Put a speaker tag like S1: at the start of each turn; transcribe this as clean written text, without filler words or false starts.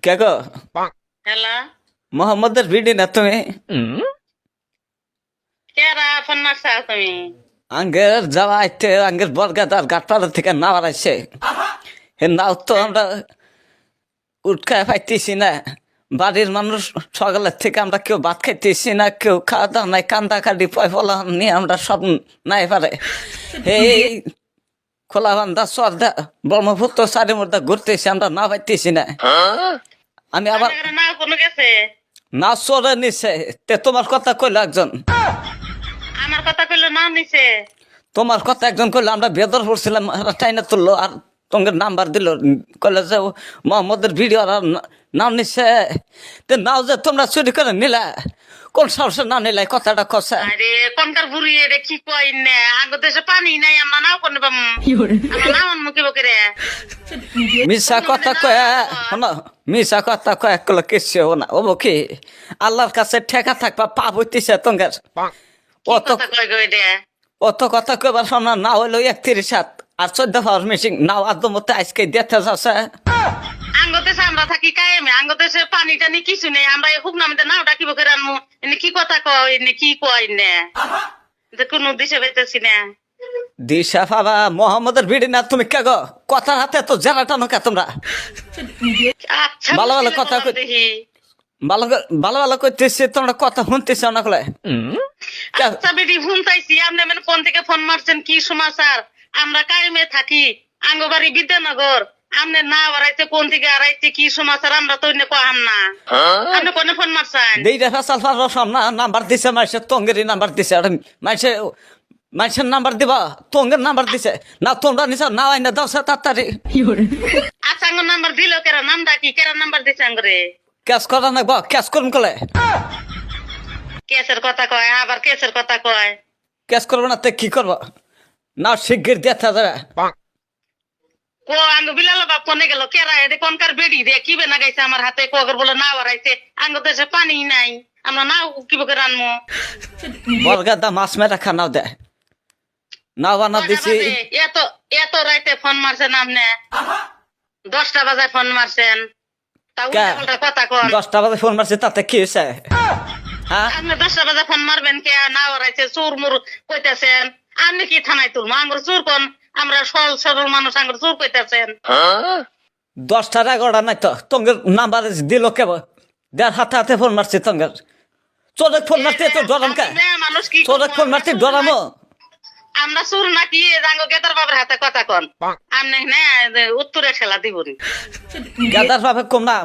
S1: কে গো?
S2: Hello,
S1: মোহাম্মদের ভিডি না তুমি?
S2: কেরা ফোন মারছা তুমি?
S1: আঙ্গের যাওয়া আইতে আঙ্গের বরগাদার গাটপাড়া থেকে নাওয়ার আইছে। হে নাও তো আমরা উঠকায় পাইতেছি না। বাড়ির মানুষ সকালের থেকে আমরা কেউ ভাত খাইতেছি না, কেউ খাওয়া দাওয়া নাই, কান্দা কাটি পয়ফলা নিয়ে আমরা সব নাই পারে। এই খোলা বান্ধা সর্দা ব্রহ্মপুত্র সারি মধ্যে ঘুরতেছি, আমরা না পাইতেছি না। আমি আবার
S2: আপনার না কোনো গেছে?
S1: না চলে নিছে। তে তোমার কথা কইলো একজন,
S2: আমার কথা কইলো না নিছে।
S1: তোমার কথা একজন কইলো, আমরা বেদর পড়ছিলাম, টাইনা তুললো আর তোমার নাম্বার দিল, কইলো যে মোহাম্মদের ভিডিও আর নাম নিছে। তে নাও যে তোমরা চুরি করে নিলা, কোন সাহসে না নিলাই কথাটা কষা।
S2: আরে কোনকার বুড়ি রে কি কই না, আগো দেশে পানি নাই, আমরা নাও কোন পাম, আমরা নাও মুখে বকরে।
S1: মিশা কথা কয়া শোনো, মিশা কথা কয়া কল কিছু হবো না। হবো কি আল্লাহর কাছে ঠেকা থাকবা পাপ হইতেছে তোমার। অত
S2: কথা কই গই দে।
S1: অত কথা কইবার শোনা না হইলো 31 আর 14 পাওয়ার মেশিন নাও আদমতে আজকে দেখতে যাচ্ছে।
S2: আঙ্গো দেশে আমরা থাকি কায়েমে, আঙ্গো দেশে পানি টানি কিছু নেই, আমরা হুক নামে নাও ডাকিব করে আনমু। এনে কি কথা কয়, এনে কি কয় না, কোনো দিশে পাইতেছি না।
S1: দিশা বাবা মোহাম্মদের ভিড়ি না তুমি কে গো? কথার হাতে তো জেলা টানো কে তোমরা?
S2: আচ্ছা
S1: ভালো ভালো
S2: মুশকিলে
S1: কথা
S2: বললাম
S1: কই,
S2: দেখি।
S1: ভালো ভালো করতেছি, তোমরা কথা শুনতেছ না কলে।
S2: আচ্ছা বেটি ফোন চাইছি, আপনি মানে কোন থেকে ফোন মারছেন, কি সমাচার? আমরা কায়েমে থাকি, আঙ্গবাড়ি বিদ্যানগর। আপনি না আড়াইতে কোন থেকে আড়াইতে কি সমাচার, আমরা তো অন্য কহাম না। আপনি কোনে ফোন মারছেন?
S1: দেইরা ফেসাল ফারসম না নাম্বার দিছে মাইসে, তঙ্গেরই নাম্বার দিছে। আর মাইসে মাইসের নাম্বার দিবা, তঙ্গের নাম্বার দিছে না, তোমরা নিছ না আইনা দাও সে তাড়াতাড়ি।
S2: আচ্ছা আঙ্গ নাম্বার দিল কেরা, নামটা কি, কেরা নাম্বার দিছে আঙ্গরে?
S1: ক্যাশ করা না গো, ক্যাশ করুন কলে।
S2: কেসের কথা কয়, আবার কেসের কথা কয়।
S1: ক্যাশ করবো না তে কি করবো? না শিগগির দেখা যাবে।
S2: কো আঙ্গ বিলাল বাপ কোনে গেল, কেরা এদের কোনকার বেড়ি রে কি বেনা গাইছে আমার হাতে, কগর বলে না আড়াইছে, আঙ্গ দেশে পানি নাই, আমরা নাও কি বকে রানমু।
S1: বরগাদা মাছ মেরা খানাও দেয়, নাও বানা দিছি।
S2: এত এত রাইতে ফোন মারছেন আপনি, 10টা বাজে ফোন মারছেন, তা উল্টা কথা কন।
S1: 10টা বাজে ফোন মারছি, তাতে কি হয়েছে? হ্যাঁ
S2: আপনি 10টা বাজে ফোন মারবেন কে? না ওরাইছে চোর মুর কইতেছেন, আপনি কি থানায় তুলবো? আঙ্গুর চোর কোন, আমরা সরল সরল মানুষ, আঙ্গুর চোর কইতেছেন।
S1: 10টার 11টা নাই তো, তঙ্গের নাম্বার দিল কেবল, দেড় হাতে হাতে ফোন মারছি তঙ্গের। চোরে ফোন মারতে তো ডরাম কে?
S2: মানুষ কি
S1: চোরে ফোন মারতে ডরামো?
S2: আমরা চোর নাকি আঙ্গুর গেদার বাবার হাতে কথা কন, আপনি না উত্তরে খেলা দিবনি।
S1: গাদার ভাবে কম না।